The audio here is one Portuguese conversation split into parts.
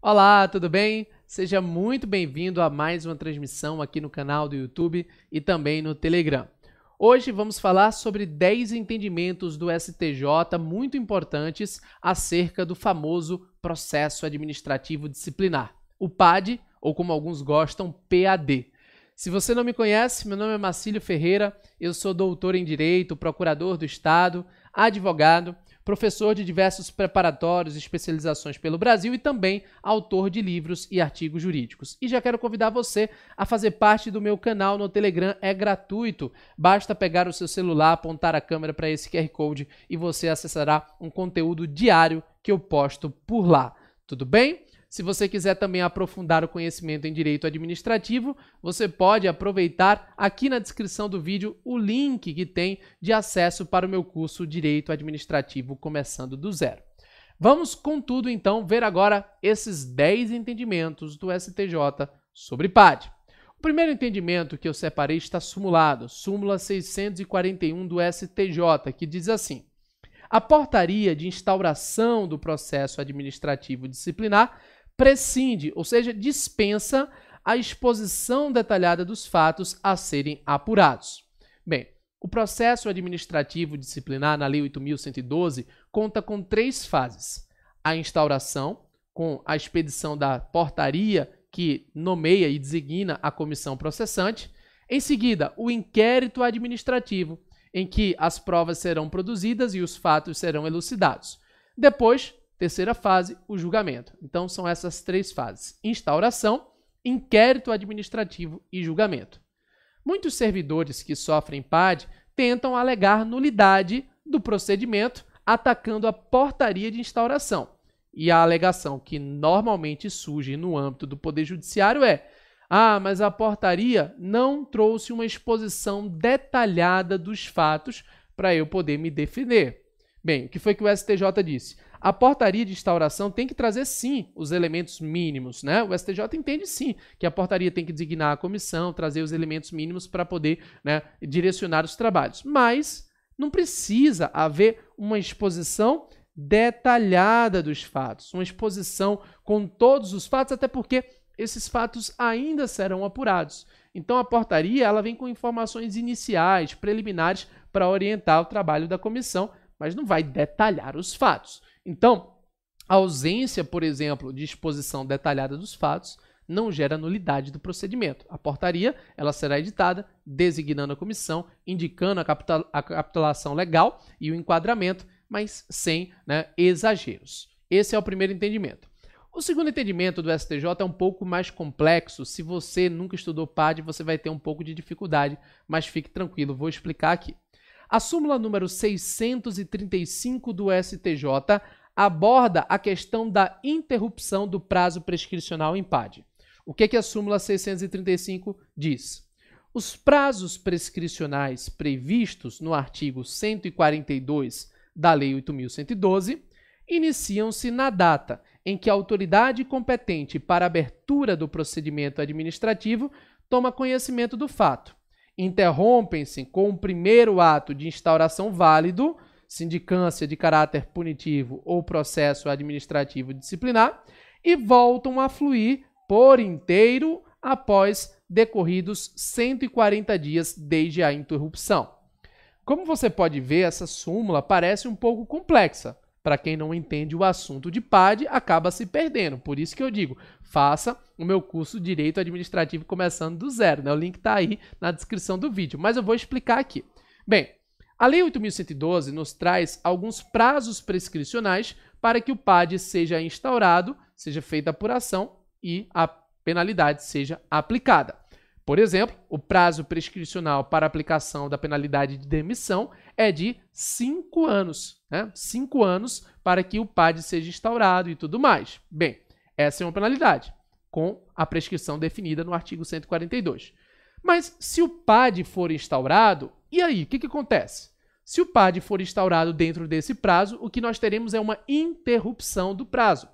Olá, tudo bem? Seja muito bem-vindo a mais uma transmissão aqui no canal do YouTube e também no Telegram. Hoje vamos falar sobre 10 entendimentos do STJ muito importantes acerca do famoso processo administrativo disciplinar, o PAD, ou como alguns gostam, PAD. Se você não me conhece, meu nome é Marcílio Ferreira, eu sou doutor em Direito, procurador do Estado, advogado, professor de diversos preparatórios e especializações pelo Brasil e também autor de livros e artigos jurídicos. E já quero convidar você a fazer parte do meu canal no Telegram, é gratuito. Basta pegar o seu celular, apontar a câmera para esse QR Code e você acessará um conteúdo diário que eu posto por lá. Tudo bem? Se você quiser também aprofundar o conhecimento em direito administrativo, você pode aproveitar aqui na descrição do vídeo o link que tem de acesso para o meu curso Direito Administrativo Começando do Zero. Vamos, contudo, então, ver agora esses 10 entendimentos do STJ sobre PAD. O primeiro entendimento que eu separei está sumulado, súmula 641 do STJ, que diz assim: a portaria de instauração do processo administrativo disciplinar prescinde, ou seja, dispensa a exposição detalhada dos fatos a serem apurados. Bem, o processo administrativo disciplinar na Lei 8.112 conta com 3 fases. A instauração, com a expedição da portaria que nomeia e designa a comissão processante. Em seguida, o inquérito administrativo, em que as provas serão produzidas e os fatos serão elucidados. Depois, terceira fase, o julgamento. Então, são essas 3 fases: instauração, inquérito administrativo e julgamento. Muitos servidores que sofrem PAD tentam alegar nulidade do procedimento atacando a portaria de instauração. E a alegação que normalmente surge no âmbito do Poder Judiciário é: mas a portaria não trouxe uma exposição detalhada dos fatos para eu poder me defender. Bem, o que foi que o STJ disse? A portaria de instauração tem que trazer, sim, os elementos mínimos, né? O STJ entende, sim, que a portaria tem que designar a comissão, trazer os elementos mínimos para poder, né, direcionar os trabalhos. Mas não precisa haver uma exposição detalhada dos fatos, uma exposição com todos os fatos, até porque esses fatos ainda serão apurados. Então, a portaria ela vem com informações iniciais, preliminares, para orientar o trabalho da comissão, mas não vai detalhar os fatos. Então, a ausência, por exemplo, de exposição detalhada dos fatos não gera nulidade do procedimento. A portaria ela será editada, designando a comissão, indicando a capitulação legal e o enquadramento, mas sem, né, exageros. Esse é o primeiro entendimento. O segundo entendimento do STJ é um pouco mais complexo. Se você nunca estudou PAD, você vai ter um pouco de dificuldade, mas fique tranquilo, vou explicar aqui. A súmula número 635 do STJ aborda a questão da interrupção do prazo prescricional em PAD. O que a súmula 635 diz? Os prazos prescricionais previstos no artigo 142 da Lei 8.112 iniciam-se na data em que a autoridade competente para a abertura do procedimento administrativo toma conhecimento do fato. Interrompem-se com o primeiro ato de instauração válido, sindicância de caráter punitivo ou processo administrativo disciplinar, e voltam a fluir por inteiro após decorridos 140 dias desde a interrupção. Como você pode ver, essa súmula parece um pouco complexa. Para quem não entende o assunto de PAD, acaba se perdendo. Por isso que eu digo, faça o meu curso Direito Administrativo Começando do Zero, né? O link está aí na descrição do vídeo, mas eu vou explicar aqui. Bem, a Lei 8.112 nos traz alguns prazos prescricionais para que o PAD seja instaurado, seja feita a apuração e a penalidade seja aplicada. Por exemplo, o prazo prescricional para aplicação da penalidade de demissão é de 5 anos, né? 5 anos para que o PAD seja instaurado e tudo mais. Bem, essa é uma penalidade, com a prescrição definida no artigo 142. Mas se o PAD for instaurado, e aí, o que acontece? Se o PAD for instaurado dentro desse prazo, o que nós teremos é uma interrupção do prazo.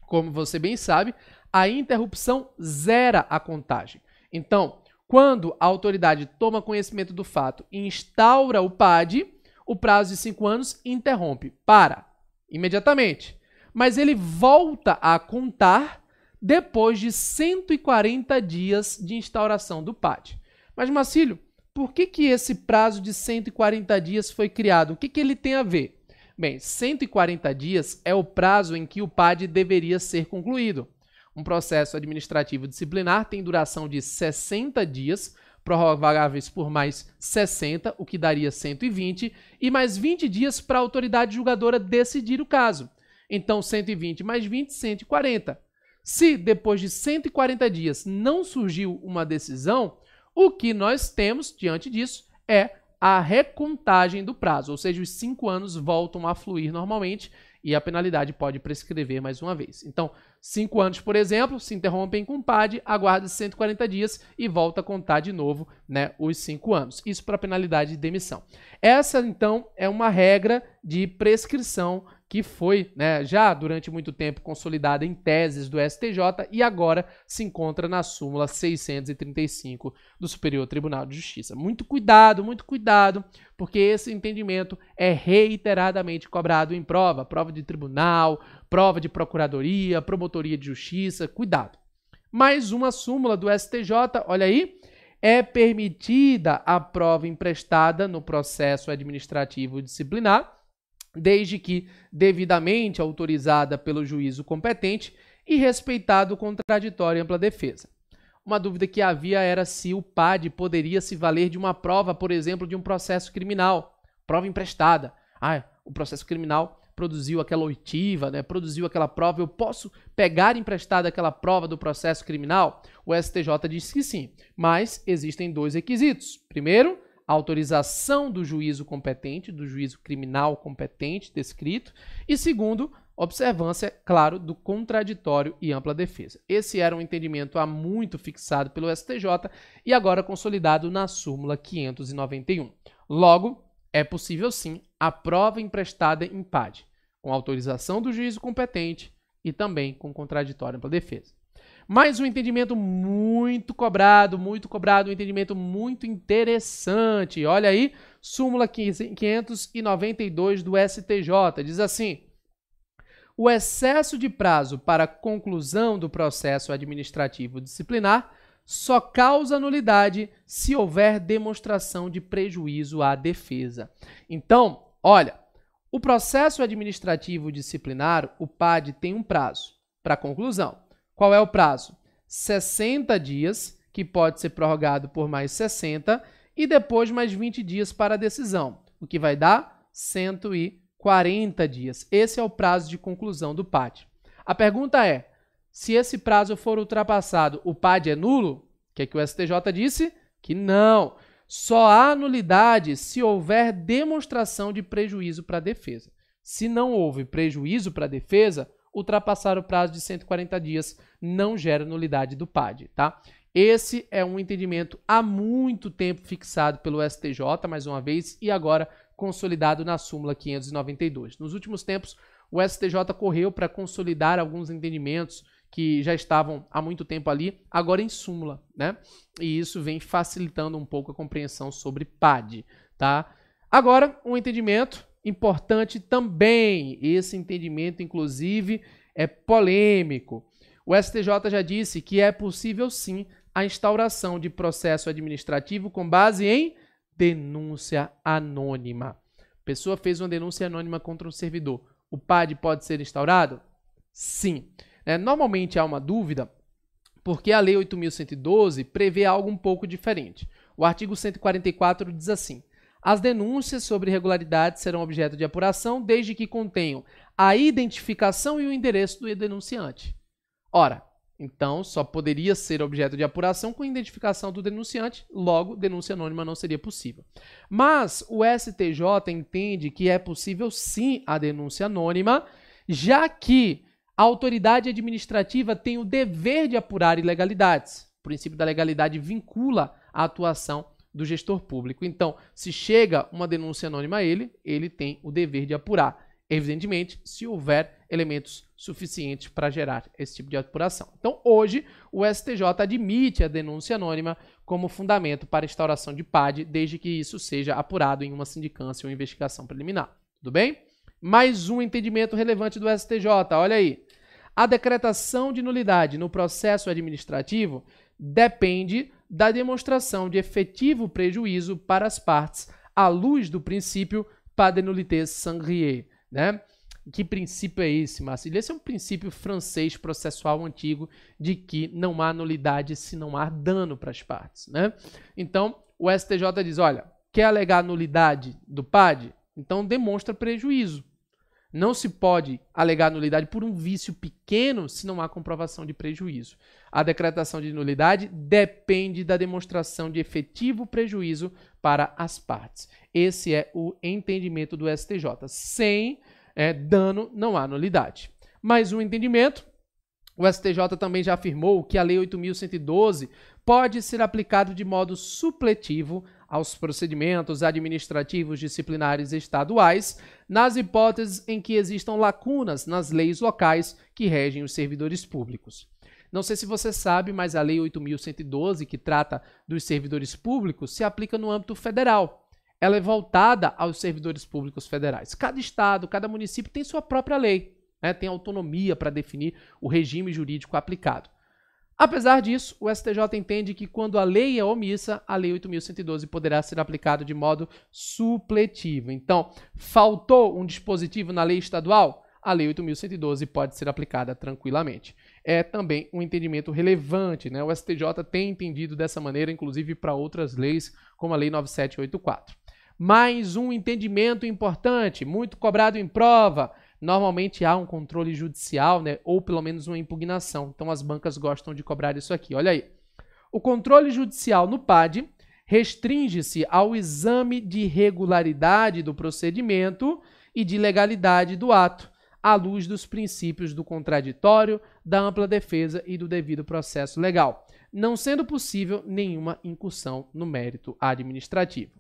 Como você bem sabe, a interrupção zera a contagem. Então, quando a autoridade toma conhecimento do fato e instaura o PAD, o prazo de 5 anos interrompe, para imediatamente. mas ele volta a contar depois de 140 dias de instauração do PAD. Mas, Marcílio, por que esse prazo de 140 dias foi criado? O que ele tem a ver? Bem, 140 dias é o prazo em que o PAD deveria ser concluído. Um processo administrativo disciplinar tem duração de 60 dias, prorrogáveis por mais 60, o que daria 120, e mais 20 dias para a autoridade julgadora decidir o caso. Então, 120 mais 20, 140. Se depois de 140 dias não surgiu uma decisão, o que nós temos diante disso é a recontagem do prazo, ou seja, os 5 anos voltam a fluir normalmente e a penalidade pode prescrever mais uma vez. Então, 5 anos, por exemplo, se interrompem com o PAD, aguarda 140 dias e volta a contar de novo, né, os 5 anos. Isso para a penalidade de demissão. Essa, então, é uma regra de prescrição que foi, né, já durante muito tempo consolidada em teses do STJ e agora se encontra na súmula 635 do Superior Tribunal de Justiça. Muito cuidado, porque esse entendimento é reiteradamente cobrado em prova de tribunal, prova de procuradoria, promotoria de justiça, cuidado. Mais uma súmula do STJ, olha aí, é permitida a prova emprestada no processo administrativo disciplinar, desde que devidamente autorizada pelo juízo competente e respeitado o contraditório e ampla defesa. Uma dúvida que havia era se o PAD poderia se valer de uma prova, por exemplo, de um processo criminal, prova emprestada. O processo criminal produziu aquela oitiva, né? Produziu aquela prova, eu posso pegar emprestada aquela prova do processo criminal? O STJ disse que sim, mas existem 2 requisitos. Primeiro, a autorização do juízo competente, do juízo criminal competente descrito, e segundo, observância, claro, do contraditório e ampla defesa. Esse era um entendimento há muito fixado pelo STJ e agora consolidado na súmula 591. Logo, é possível sim a prova emprestada em PAD, com autorização do juízo competente e também com contraditório e ampla defesa. Mais um entendimento muito cobrado, um entendimento muito interessante. Olha aí, súmula 592 do STJ, diz assim: o excesso de prazo para conclusão do processo administrativo disciplinar só causa nulidade se houver demonstração de prejuízo à defesa. Então, olha, o processo administrativo disciplinar, o PAD, tem um prazo para conclusão. Qual é o prazo? 60 dias, que pode ser prorrogado por mais 60, e depois mais 20 dias para a decisão, o que vai dar 140 dias. Esse é o prazo de conclusão do PAD. A pergunta é, se esse prazo for ultrapassado, o PAD é nulo? O que é que o STJ disse? Que não. Só há nulidade se houver demonstração de prejuízo para a defesa. Se não houve prejuízo para a defesa, ultrapassar o prazo de 140 dias não gera nulidade do PAD, tá? Esse é um entendimento há muito tempo fixado pelo STJ, mais uma vez, e agora consolidado na súmula 592. Nos últimos tempos, o STJ correu para consolidar alguns entendimentos que já estavam há muito tempo ali, agora em súmula, né? E isso vem facilitando um pouco a compreensão sobre PAD, tá? Agora, um entendimento importante também, esse entendimento, inclusive, é polêmico. O STJ já disse que é possível, sim, a instauração de processo administrativo com base em denúncia anônima. A pessoa fez uma denúncia anônima contra um servidor. O PAD pode ser instaurado? Sim. Normalmente há uma dúvida, porque a Lei 8.112 prevê algo um pouco diferente. O artigo 144 diz assim: as denúncias sobre irregularidades serão objeto de apuração desde que contenham a identificação e o endereço do denunciante. Ora, então só poderia ser objeto de apuração com identificação do denunciante, logo, denúncia anônima não seria possível. Mas o STJ entende que é possível sim a denúncia anônima, já que a autoridade administrativa tem o dever de apurar ilegalidades. O princípio da legalidade vincula a atuação do gestor público. Então, se chega uma denúncia anônima a ele tem o dever de apurar. Evidentemente, se houver elementos suficientes para gerar esse tipo de apuração. Então, hoje, o STJ admite a denúncia anônima como fundamento para instauração de PAD, desde que isso seja apurado em uma sindicância ou investigação preliminar. Tudo bem? Mais um entendimento relevante do STJ, olha aí. A decretação de nulidade no processo administrativo depende da demonstração de efetivo prejuízo para as partes, à luz do princípio pas de nullité sans rien, né? Que princípio é esse, Márcio? Esse é um princípio francês processual antigo de que não há nulidade se não há dano para as partes, né? Então, o STJ diz, olha, quer alegar nulidade do PAD? Então, demonstra prejuízo. Não se pode alegar nulidade por um vício pequeno se não há comprovação de prejuízo. A decretação de nulidade depende da demonstração de efetivo prejuízo para as partes. Esse é o entendimento do STJ. Sem dano, não há nulidade. Mais um entendimento. O STJ também já afirmou que a Lei 8.112 pode ser aplicada de modo supletivo aos procedimentos administrativos disciplinares estaduais, nas hipóteses em que existam lacunas nas leis locais que regem os servidores públicos. Não sei se você sabe, mas a Lei 8.112, que trata dos servidores públicos, se aplica no âmbito federal. Ela é voltada aos servidores públicos federais. Cada estado, cada município tem sua própria lei, né? Tem autonomia para definir o regime jurídico aplicado. Apesar disso, o STJ entende que quando a lei é omissa, a Lei 8.112 poderá ser aplicada de modo supletivo. Então, faltou um dispositivo na lei estadual? A Lei 8.112 pode ser aplicada tranquilamente. É também um entendimento relevante, né? O STJ tem entendido dessa maneira, inclusive para outras leis, como a Lei 9784. Mais um entendimento importante, muito cobrado em prova. Normalmente há um controle judicial, né, ou pelo menos uma impugnação. Então as bancas gostam de cobrar isso aqui. Olha aí. O controle judicial no PAD restringe-se ao exame de regularidade do procedimento e de legalidade do ato, à luz dos princípios do contraditório, da ampla defesa e do devido processo legal, não sendo possível nenhuma incursão no mérito administrativo.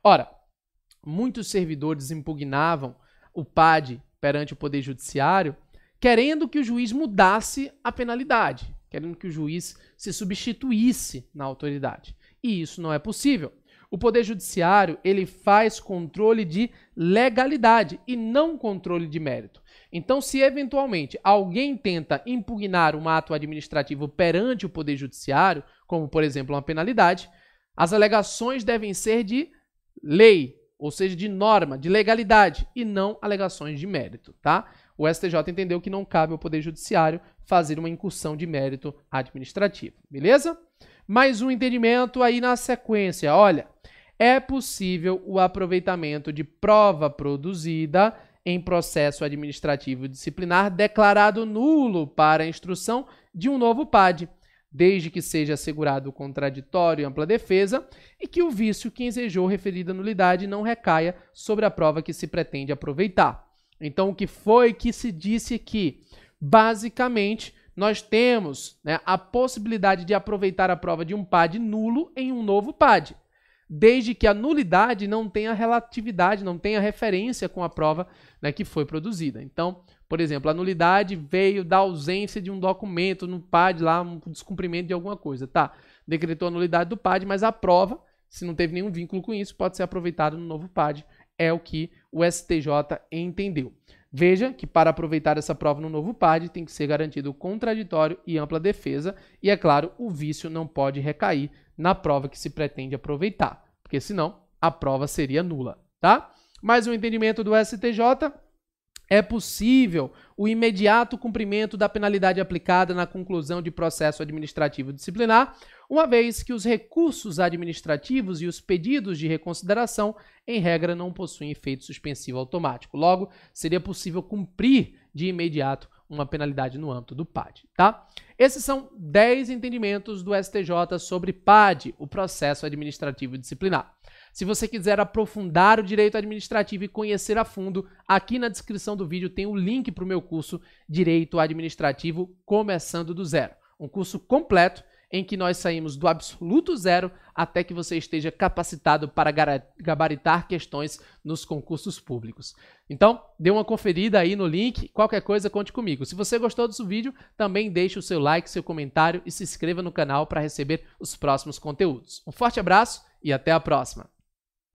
Ora, muitos servidores impugnavam o PAD perante o Poder Judiciário, querendo que o juiz mudasse a penalidade, querendo que o juiz se substituísse na autoridade. E isso não é possível. O Poder Judiciário, ele faz controle de legalidade e não controle de mérito. Então, se eventualmente alguém tenta impugnar um ato administrativo perante o Poder Judiciário, como, por exemplo, uma penalidade, as alegações devem ser de lei, ou seja, de norma, de legalidade, e não alegações de mérito, tá? O STJ entendeu que não cabe ao Poder Judiciário fazer uma incursão de mérito administrativo, beleza? Mais um entendimento aí na sequência, olha, é possível o aproveitamento de prova produzida em processo administrativo disciplinar declarado nulo para a instrução de um novo PAD, desde que seja assegurado o contraditório e ampla defesa e que o vício que ensejou referida nulidade não recaia sobre a prova que se pretende aproveitar. Então, o que foi que se disse aqui? Basicamente, nós temos, né, a possibilidade de aproveitar a prova de um PAD nulo em um novo PAD, desde que a nulidade não tenha relatividade, não tenha referência com a prova, né, que foi produzida. Então, por exemplo, a nulidade veio da ausência de um documento no PAD, lá, um descumprimento de alguma coisa. Tá, decretou a nulidade do PAD, mas a prova, se não teve nenhum vínculo com isso, pode ser aproveitada no novo PAD. É o que o STJ entendeu. Veja que para aproveitar essa prova no novo PAD tem que ser garantido o contraditório e ampla defesa e, é claro, o vício não pode recair na prova que se pretende aproveitar, porque senão a prova seria nula, tá? Mais um entendimento do STJ. É possível o imediato cumprimento da penalidade aplicada na conclusão de processo administrativo disciplinar, uma vez que os recursos administrativos e os pedidos de reconsideração, em regra, não possuem efeito suspensivo automático. Logo, seria possível cumprir de imediato uma penalidade no âmbito do PAD, tá? Esses são 10 entendimentos do STJ sobre PAD, o processo administrativo disciplinar. Se você quiser aprofundar o direito administrativo e conhecer a fundo, aqui na descrição do vídeo tem o link para o meu curso Direito Administrativo Começando do Zero. Um curso completo em que nós saímos do absoluto zero até que você esteja capacitado para gabaritar questões nos concursos públicos. Então, dê uma conferida aí no link, qualquer coisa conte comigo. Se você gostou desse vídeo, também deixe o seu like, seu comentário e se inscreva no canal para receber os próximos conteúdos. Um forte abraço e até a próxima!